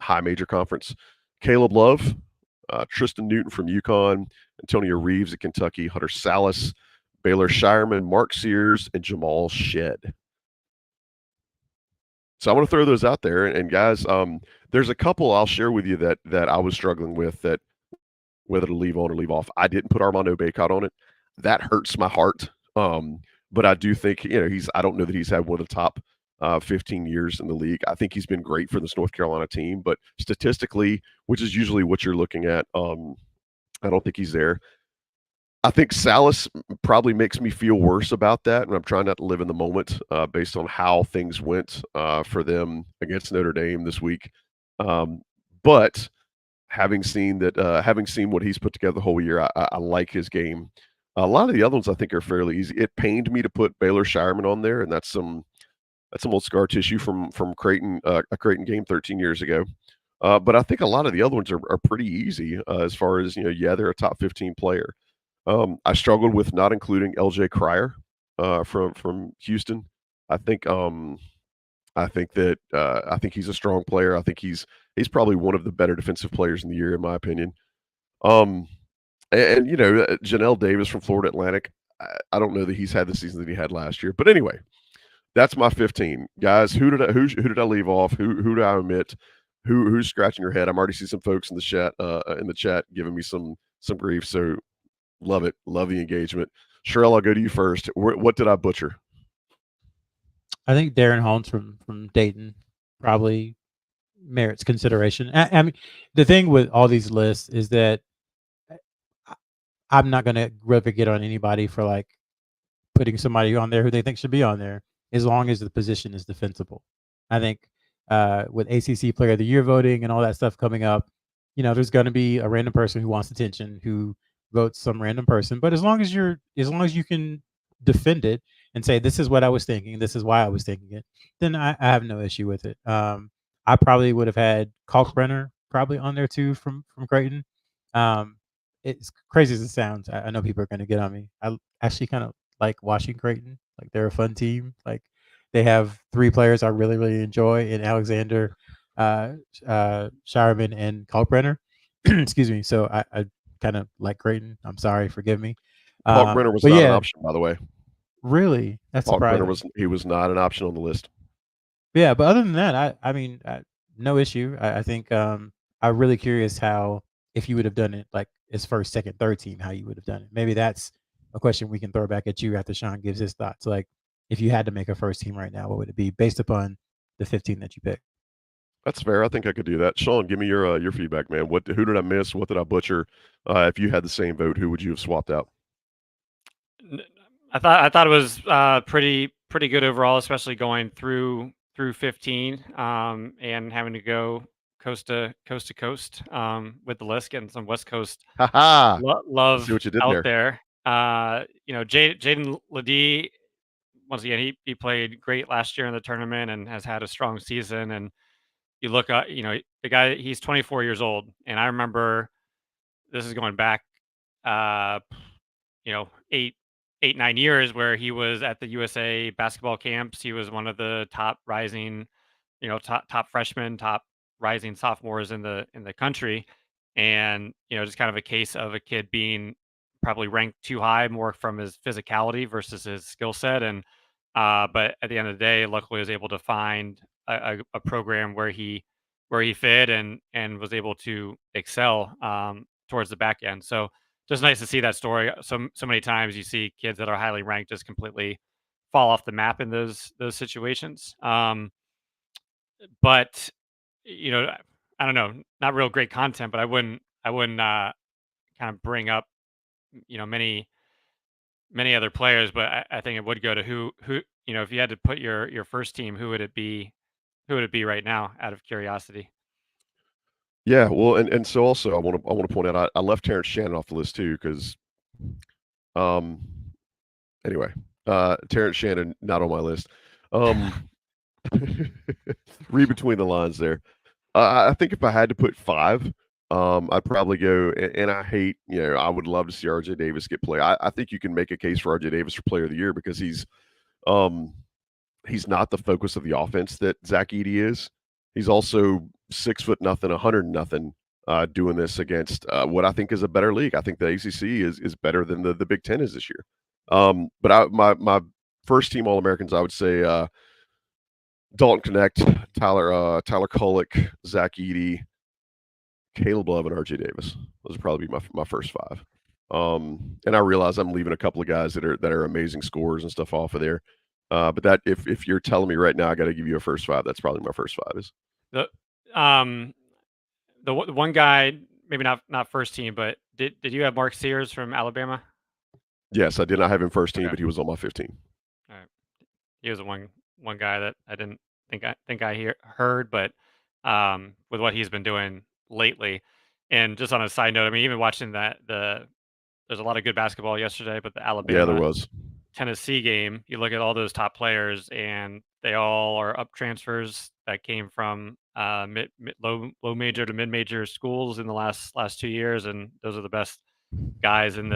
high major conference. Caleb Love, Tristan Newton from UConn, Antonio Reeves at Kentucky, Hunter Salas, Baylor Shireman, Mark Sears, and Jamal Shed. So I want to throw those out there. And guys, there's a couple I'll share with you that I was struggling with, that whether to leave on or leave off. I didn't put Armando Bacot on it. That hurts my heart. But I do think, I don't know that he's had one of the top 15 years in the league. I think he's been great for this North Carolina team, but statistically, which is usually what you're looking at, I don't think he's there. I think Salas probably makes me feel worse about that, and I'm trying not to live in the moment based on how things went for them against Notre Dame this week. But having seen what he's put together the whole year, I like his game. A lot of the other ones I think are fairly easy. It pained me to put Baylor Shireman on there, and that's some old scar tissue from Creighton, a Creighton game 13 years ago. But I think a lot of the other ones are pretty easy as far as they're a top 15 player. I struggled with not including LJ Cryer from Houston. I think he's a strong player. I think he's probably one of the better defensive players in the year, in my opinion. And Janelle Davis from Florida Atlantic. I don't know that he's had the season that he had last year, but anyway, that's my 15 guys. Who did I leave off? Who did I omit? Who's scratching your head? I'm already see some folks in the chat giving me some grief. So love it, love the engagement. Sherrell, I'll go to you first. What did I butcher? I think Darren Holmes from Dayton probably merits consideration. I mean, the thing with all these lists is that I'm not gonna really get on anybody for like putting somebody on there who they think should be on there, as long as the position is defensible. I think with ACC Player of the Year voting and all that stuff coming up, there's going to be a random person who wants attention who votes some random person. But as long as you can defend it and say this is what I was thinking, this is why I was thinking it, then I have no issue with it. I probably would have had Kalkbrenner probably on there too from Creighton. It's crazy as it sounds. I know people are going to get on me. I actually kind of like watching Creighton. Like they're a fun team. Like they have 3 players I really, really enjoy in Alexander, Shireman, and Kalkbrenner. Excuse me. So I kind of like Creighton. I'm sorry, forgive me. Kalkbrenner was not an option, by the way. Really? That's surprising. He was not an option on the list. Yeah, but other than that, I mean, no issue. I think I'm really curious how, if you would have done it like as first, second, third team, how you would have done it. Maybe that's a question we can throw back at you after Sean gives his thoughts. Like, if you had to make a first team right now, what would it be based upon the 15 that you picked? That's fair. I think I could do that. Sean, give me your feedback, man. Who did I miss? What did I butcher? If you had the same vote, who would you have swapped out? I thought it was pretty good overall, especially going through 15 and having to go coast to coast with the list, getting some West Coast love See what you did out there. Jaden Ledee, once again, he played great last year in the tournament and has had a strong season. And you look at, the guy, he's 24 years old. And I remember, this is going back, 8-9 years, where he was at the USA basketball camps. He was one of the top rising, top freshmen, top rising sophomores in the country. And, just kind of a case of a kid being probably ranked too high, more from his physicality versus his skill set. And but at the end of the day, luckily was able to find a program where he fit and was able to excel towards the back end. So just nice to see that story. So many times you see kids that are highly ranked just completely fall off the map in those situations. But I don't know, not real great content, but I wouldn't kind of bring up many other players, but I think it would go to who if you had to put your first team, who would it be right now, out of curiosity? Yeah, well, and so also I want to point out I left Terrence Shannon off the list too because, anyway, Terrence Shannon not on my list. Read between the lines there. I think if I had to put 5, I'd probably go. And I hate, I would love to see RJ Davis get play. I think you can make a case for RJ Davis for Player of the Year because he's not the focus of the offense that Zach Edey is. He's also 6'0" 100 doing this against what I think is a better league. I think the ACC is better than the Big Ten is this year. But my first team All-Americans, I would say Dalton Connect, Tyler Kolek, Zach Edey, Caleb Love, and RJ Davis. Those would probably be my first 5. And I realize I'm leaving a couple of guys that are amazing scorers and stuff off of there. But that if you're telling me right now, I got to give you a first 5. That's probably my first 5 is. The one guy, maybe not first team, but did you have Mark Sears from Alabama? Yes, I did not have him first team, but he was on my 15. All right, he was the one guy that I didn't think I heard, but with what he's been doing lately, and just on a side note, I mean, even watching there's a lot of good basketball yesterday, but the Alabama there was Tennessee game, you look at all those top players, and they all are up transfers that came from low major to mid major schools in the last 2 years, and those are the best guys in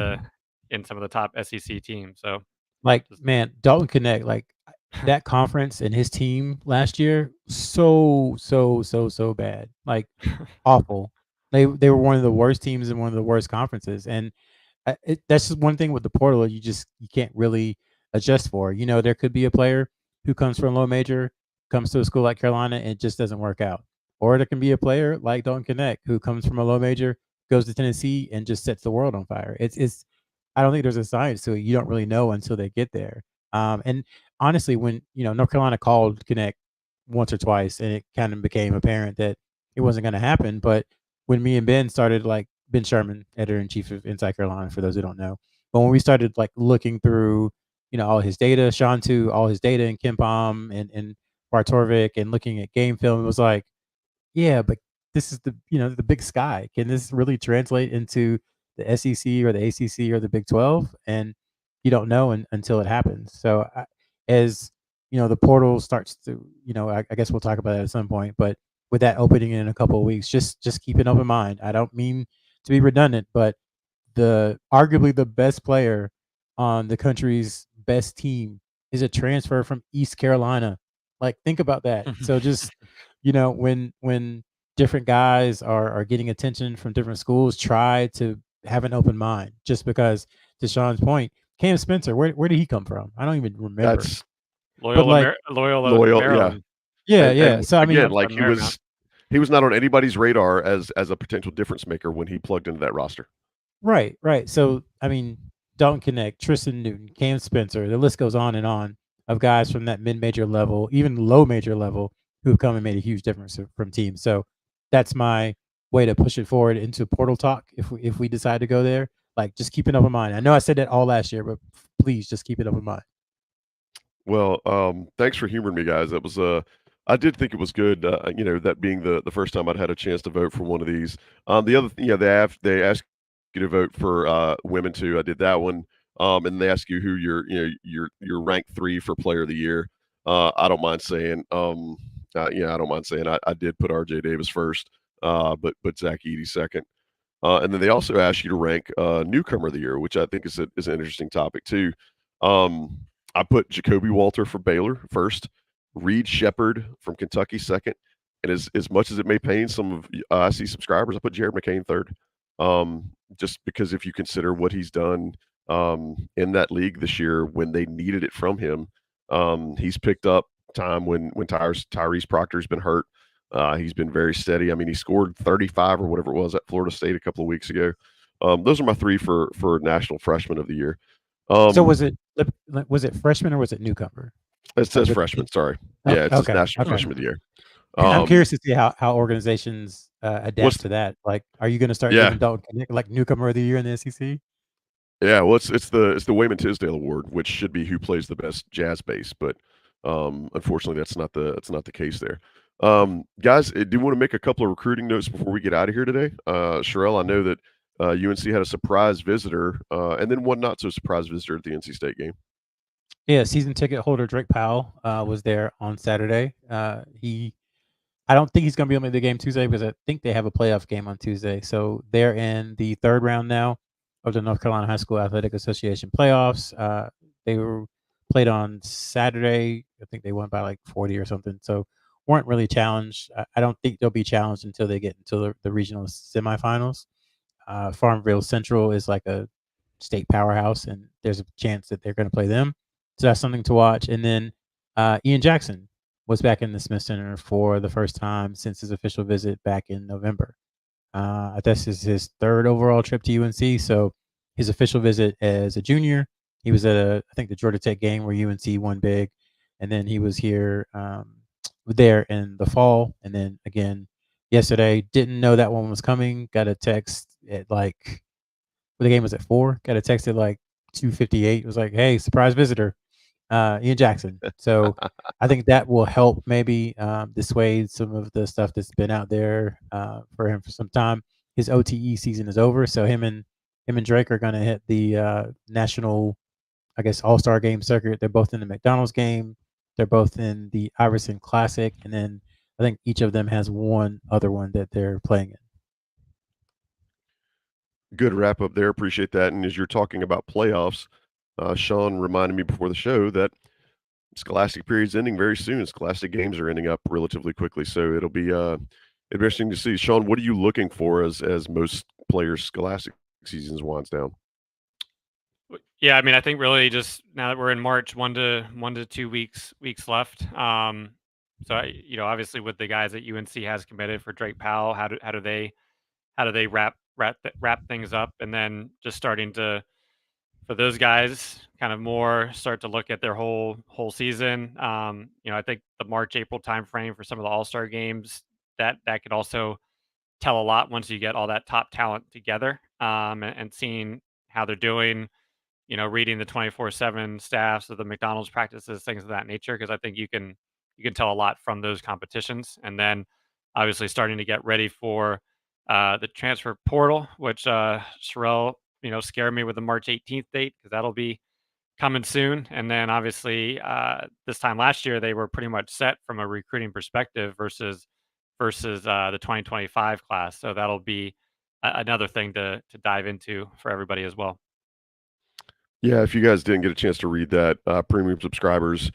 some of the top SEC teams. So, like, man, Dalton Connect, like that conference and his team last year, so bad, like awful. They were one of the worst teams in one of the worst conferences, and that's just one thing with the portal you can't really adjust for. There could be a player who comes from low major, comes to a school like Carolina, and it just doesn't work out. Or there can be a player like Dalton Connect who comes from a low major, goes to Tennessee, and just sets the world on fire. It's I don't think there's a science to it. You don't really know until they get there. And honestly, when North Carolina called Connect once or twice, and it kind of became apparent that it wasn't going to happen. But when me and Ben started, like Ben Sherman, editor in chief of Inside Carolina, for those who don't know, but when we started like looking through, all his data, Sean too, all his data in Kimpom and Bartorvik, and looking at game film, it was like, yeah, but this is the big sky. Can this really translate into the SEC or the ACC or the Big 12? And you don't know until it happens. So as the portal starts to, I guess we'll talk about it at some point, but with that opening in a couple of weeks, just keep an open mind. I don't mean to be redundant, but arguably the best player on the country's best team is a transfer from East Carolina. Like, think about that. So just when different guys are getting attention from different schools, try to have an open mind. Just because, to Sean's point, Cam Spencer, where did he come from? I don't even remember. That's But like, Loyola loyal, yeah. Maryland. yeah, And yeah. So I mean, again, like Marymount. he was not on anybody's radar as a potential difference maker when he plugged into that roster. right, right. So I mean, Dalton Connect, Tristan Newton, Cam Spencer, the list goes on of guys from that mid-major level, even low major level, who've come and made a huge difference from teams. So that's my way to push it forward into portal talk. If we decide to go there, like, just keep an open mind. I know I said that all last year, but please just keep an open mind. Well, thanks for humoring me, guys. That was I did think it was good. That being the first time I'd had a chance to vote for one of these. The other thing, they ask you to vote for women too. I did that one. And they ask you who your rank 3 for player of the year. I don't mind saying, I don't mind saying I did put RJ Davis first, but Zach Edey second. And then they also ask you to rank newcomer of the year, which I think is an interesting topic too. I put Jacoby Walter for Baylor first, Reed Shepard from Kentucky second, and as much as it may pain some of IC subscribers, I put Jared McCain third. Just because if you consider what he's done in that league this year when they needed it from him, he's picked up time when Tyrese Proctor's been hurt. He's been very steady. I mean, he scored 35 or whatever it was at Florida State a couple of weeks ago. Those are my 3 for National Freshman of the Year. So was it freshman or was it newcomer? It says freshman. Sorry. Yeah, it says National Freshman of the Year. I'm curious to see how organizations adapt to that. Like, are you going to start giving Dalton Connect like newcomer of the year in the SEC? Yeah, well, it's the Wayman Tisdale Award, which should be who plays the best jazz bass, but unfortunately, that's not the case there. Guys, I do want to make a couple of recruiting notes before we get out of here today. Sherrell, I know that UNC had a surprise visitor, and then one not so surprise visitor at the NC State game. Yeah, season ticket holder Drake Powell was there on Saturday. I don't think he's going to be able to make the game Tuesday because I think they have a playoff game on Tuesday. So they're in the third round now of the North Carolina High School Athletic Association playoffs. They were played on Saturday. I think they won by like 40 or something. So weren't really challenged. I don't think they'll be challenged until they get into the regional semifinals. Farmville Central is like a state powerhouse, and there's a chance that they're going to play them. So that's something to watch. And then Ian Jackson was back in the Smith Center for the first time since his official visit back in November. This is his third overall trip to UNC. So his official visit as a junior, he was at I think the Georgia Tech game where UNC won big, and then he was here there in the fall, and then again yesterday. Didn't know that one was coming. Got a text at like, the game was at 4. Got a text at like 2:58. It was like, hey, surprise visitor, Ian Jackson. So I think that will help maybe dissuade some of the stuff that's been out there for him for some time. His OTE season is over, so him and Drake are going to hit the national, I guess, All-Star game circuit. They're both in the McDonald's game. They're both in the Iverson Classic, and then I think each of them has one other one that they're playing in. Good wrap up there. Appreciate that. And as you're talking about playoffs, Sean reminded me before the show that Scholastic period's ending very soon. Scholastic games are ending up relatively quickly, so it'll be It'd be interesting to see. Sean, what are you looking for as most players' scholastic seasons winds down? Yeah, I mean, I think really just now that we're in March, 1 to 2 weeks left. Obviously with the guys that UNC has committed for Drake Powell, how do they wrap things up, and then just starting to for those guys kind of more start to look at their whole season. I think the March April timeframe for some of the All Star games that could also tell a lot once you get all that top talent together, and seeing how they're doing, reading the 24/7 staffs of the McDonald's practices, things of that nature, because I think you can tell a lot from those competitions, and then obviously starting to get ready for the transfer portal, which Sherrell, scared me with the March 18th date because that'll be coming soon, and then obviously this time last year they were pretty much set from a recruiting perspective versus the 2025 class, so that'll be another thing to dive into for everybody as well. Yeah, if you guys didn't get a chance to read that, premium subscribers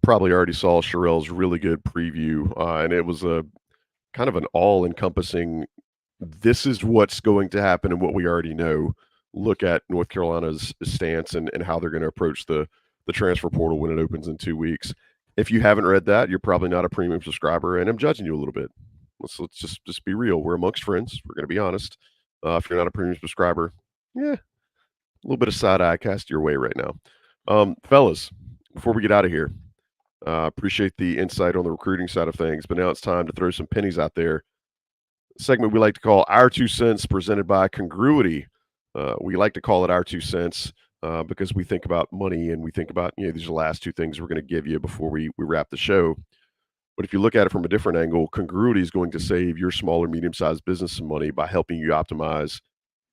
probably already saw Sherrell's really good preview, and it was a kind of an all-encompassing, this is what's going to happen and what we already know. Look at North Carolina's stance and how they're going to approach the transfer portal when it opens in 2 weeks. If you haven't read that, you're probably not a premium subscriber, and I'm judging you a little bit. Let's just be real. We're amongst friends. We're going to be honest. If you're not a premium subscriber, yeah, a little bit of side eye cast your way right now. Fellas, before we get out of here, appreciate the insight on the recruiting side of things, but now it's time to throw some pennies out there. Segment we like to call Our 2 Cents, presented by Congruity. We like to call it Our 2 Cents because we think about money and we think about, these are the last two things we're going to give you before we wrap the show. But if you look at it from a different angle, Congruity is going to save your small or medium-sized business some money by helping you optimize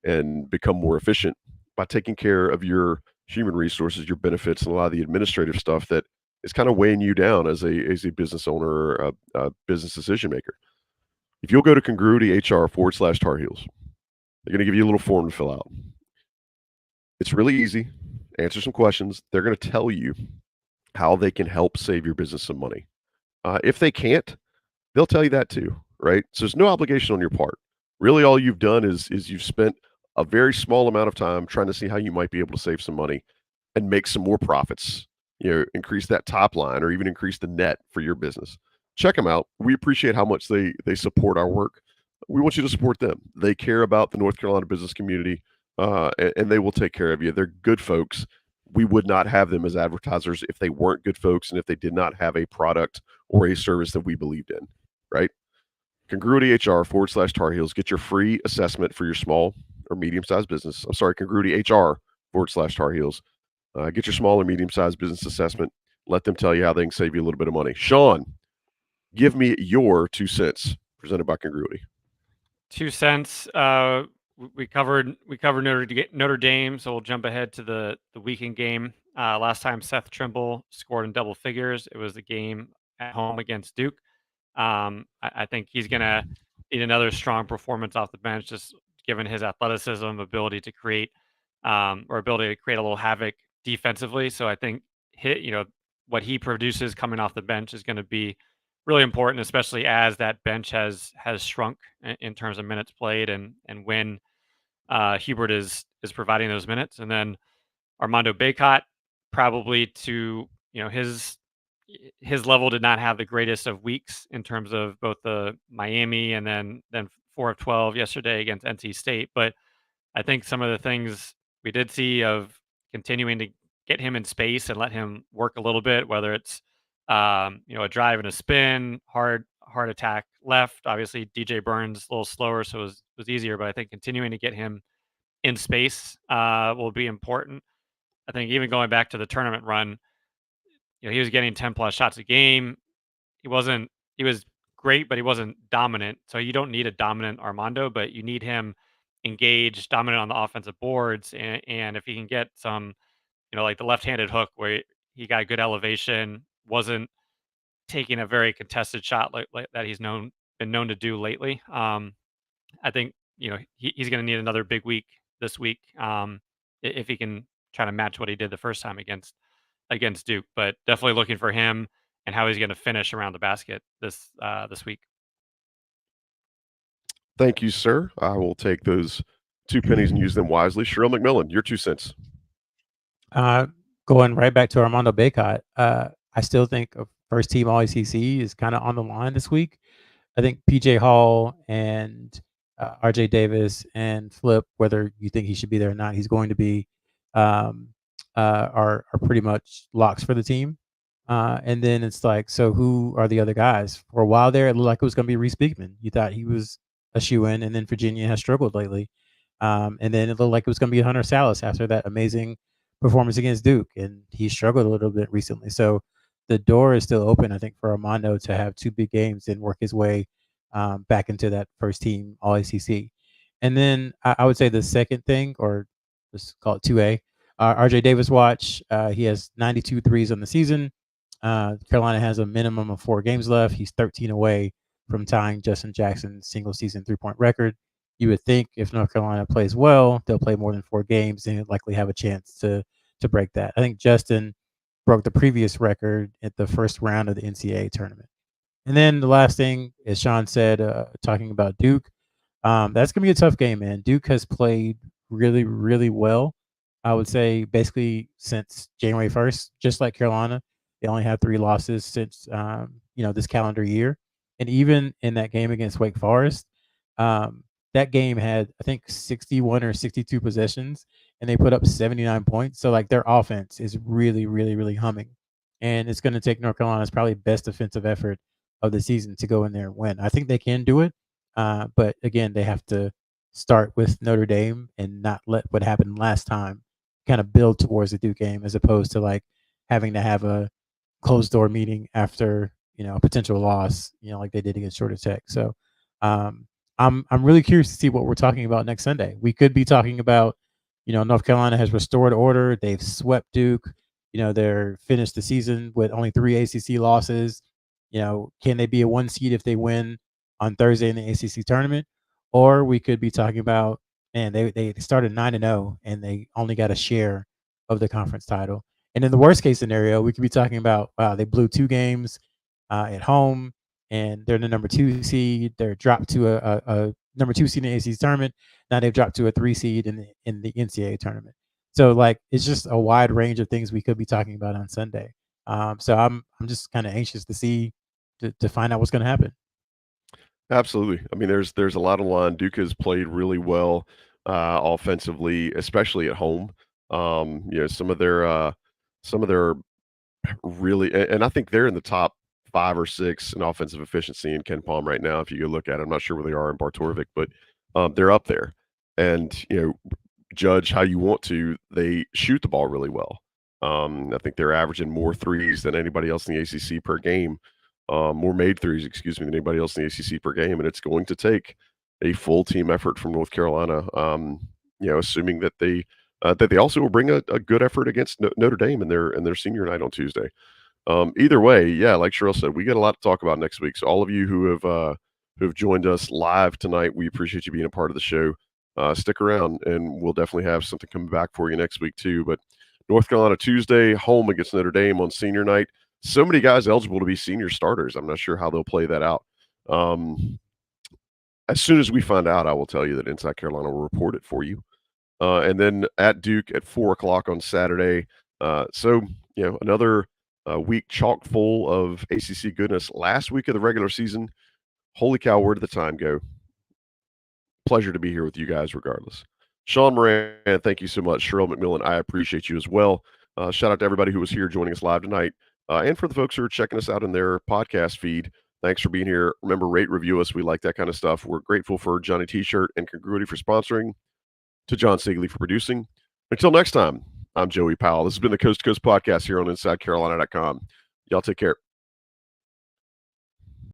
and become more efficient by taking care of your human resources, your benefits, and a lot of the administrative stuff that is kind of weighing you down as a business owner or a business decision maker. If you'll go to congruityhr.com/Tar Heels, they're going to give you a little form to fill out. It's really easy. Answer some questions. They're going to tell you how they can help save your business some money. If they can't, they'll tell you that too, right? So there's no obligation on your part. Really, all you've done is you've spent a very small amount of time trying to see how you might be able to save some money and make some more profits. Increase that top line or even increase the net for your business. Check them out. We appreciate how much they support our work. We want you to support them. They care about the North Carolina business community, and they will take care of you. They're good folks. We would not have them as advertisers if they weren't good folks and if they did not have a product or a service that we believed in, right? congruityhr.com/Tar Heels. Get your free assessment for your small or medium-sized business. I'm sorry, congruityhr.com/Tar Heels. Get your small or medium-sized business assessment. Let them tell you how they can save you a little bit of money. Sean, give me your 2 cents, presented by Congruity. 2 cents. We covered Notre Dame, so we'll jump ahead to the weekend game. Last time Seth Trimble scored in double figures, it was the game at home against Duke. I think he's gonna need another strong performance off the bench, just given his athleticism, ability to create a little havoc defensively. So I think what he produces coming off the bench is going to be really important, especially as that bench has shrunk in terms of minutes played, and when Hubert is providing those minutes. And then Armando Bacot, probably to his level, did not have the greatest of weeks in terms of both the Miami and then 4 of 12 yesterday against NC State. But I think some of the things we did see of continuing to get him in space and let him work a little bit, whether it's a drive and a spin, hard attack left. Obviously, DJ Burns a little slower, so it was easier. But I think continuing to get him in space will be important. I think even going back to the tournament run, he was getting 10 plus shots a game. He was great, but he wasn't dominant. So you don't need a dominant Armando, but you need him engaged, dominant on the offensive boards. And if he can get some, like the left-handed hook where he got good elevation, wasn't taking a very contested shot like that he's been known to do lately. I think, he's going to need another big week this week, if he can try to match what he did the first time against Duke. But definitely looking for him and how he's going to finish around the basket this week. Thank you, sir. I will take those 2 pennies and use them wisely. Sherrell McMillan, your 2 cents. Going right back to Armando Bacot, I still think a first team All ACC is kind of on the line this week. I think PJ Hall and RJ Davis and Flip, whether you think he should be there or not, he's going to be, um, are pretty much locks for the team. And then it's like, so who are the other guys? For a while there, it looked like it was going to be Reese Beekman. You thought he was a shoe-in, and then Virginia has struggled lately. And then it looked like it was going to be Hunter Salas after that amazing performance against Duke, and he struggled a little bit recently. So the door is still open, I think, for Armando to have 2 big games and work his way back into that first team All ACC. And then I would say the second thing, or let's call it 2A, RJ Davis watch. He has 92 threes on the season. Carolina has a minimum of 4 games left. He's 13 away from tying Justin Jackson's single season 3-point record. You would think if North Carolina plays well, they'll play more than 4 games and likely have a chance to break that. I think Justin broke the previous record at the first round of the NCAA tournament. And then the last thing, as Sean said, talking about Duke, that's going to be a tough game, man. Duke has played really, really well. I would say basically since January 1st, just like Carolina. They only have 3 losses since this calendar year. And even in that game against Wake Forest, that game had, I think, 61 or 62 possessions, and they put up 79 points. So, like, their offense is really, really, really humming. And it's going to take North Carolina's probably best defensive effort of the season to go in there and win. I think they can do it. But again, they have to start with Notre Dame and not let what happened last time kind of build towards the Duke game, as opposed to like having to have a closed door meeting after a potential loss, like they did against Georgia Tech. So I'm really curious to see what we're talking about next Sunday. We could be talking about North Carolina has restored order. They've swept Duke. They're finished the season with only 3 ACC losses. Can they be a 1 seed if they win on Thursday in the ACC tournament? Or we could be talking about, man, they started 9-0 and they only got a share of the conference title. And in the worst case scenario, we could be talking about, wow, they blew 2 games at home and they're the number 2 seed. They're dropped to a number 2 seed in the ACC tournament. Now they've dropped to a 3 seed in the NCAA tournament. So like it's just a wide range of things we could be talking about on Sunday. So I'm just kind of anxious to see to find out what's going to happen. Absolutely. I mean, there's a lot of line. Duke has played really well offensively, especially at home. Some of their really, and I think they're in the top 5 or 6 in offensive efficiency in Ken Palm right now. If you go look at it, I'm not sure where they are in Bartorovic, but they're up there. And judge how you want to. They shoot the ball really well. I think they're averaging more threes than anybody else in the ACC per game. More made threes, excuse me, than anybody else in the ACC per game, and it's going to take a full team effort from North Carolina. Assuming that they also will bring a good effort against Notre Dame in their senior night on Tuesday. Either way, yeah, like Sherrell said, we got a lot to talk about next week. So all of you who have joined us live tonight, we appreciate you being a part of the show. Stick around, and we'll definitely have something coming back for you next week too. But North Carolina Tuesday, home against Notre Dame on senior night. So many guys eligible to be senior starters. I'm not sure how they'll play that out. As soon as we find out, I will tell you that Inside Carolina will report it for you. And then at Duke at 4:00 on Saturday. Another week chock full of ACC goodness. Last week of the regular season. Holy cow, where did the time go? Pleasure to be here with you guys regardless. Sean Moran, thank you so much. Sherrell McMillan, I appreciate you as well. Shout out to everybody who was here joining us live tonight. And for the folks who are checking us out in their podcast feed, thanks for being here. Remember, rate, review us. We like that kind of stuff. We're grateful for Johnny T-Shirt and Congruity for sponsoring, to John Sigley for producing. Until next time, I'm Joey Powell. This has been the Coast to Coast Podcast here on InsideCarolina.com. Y'all take care.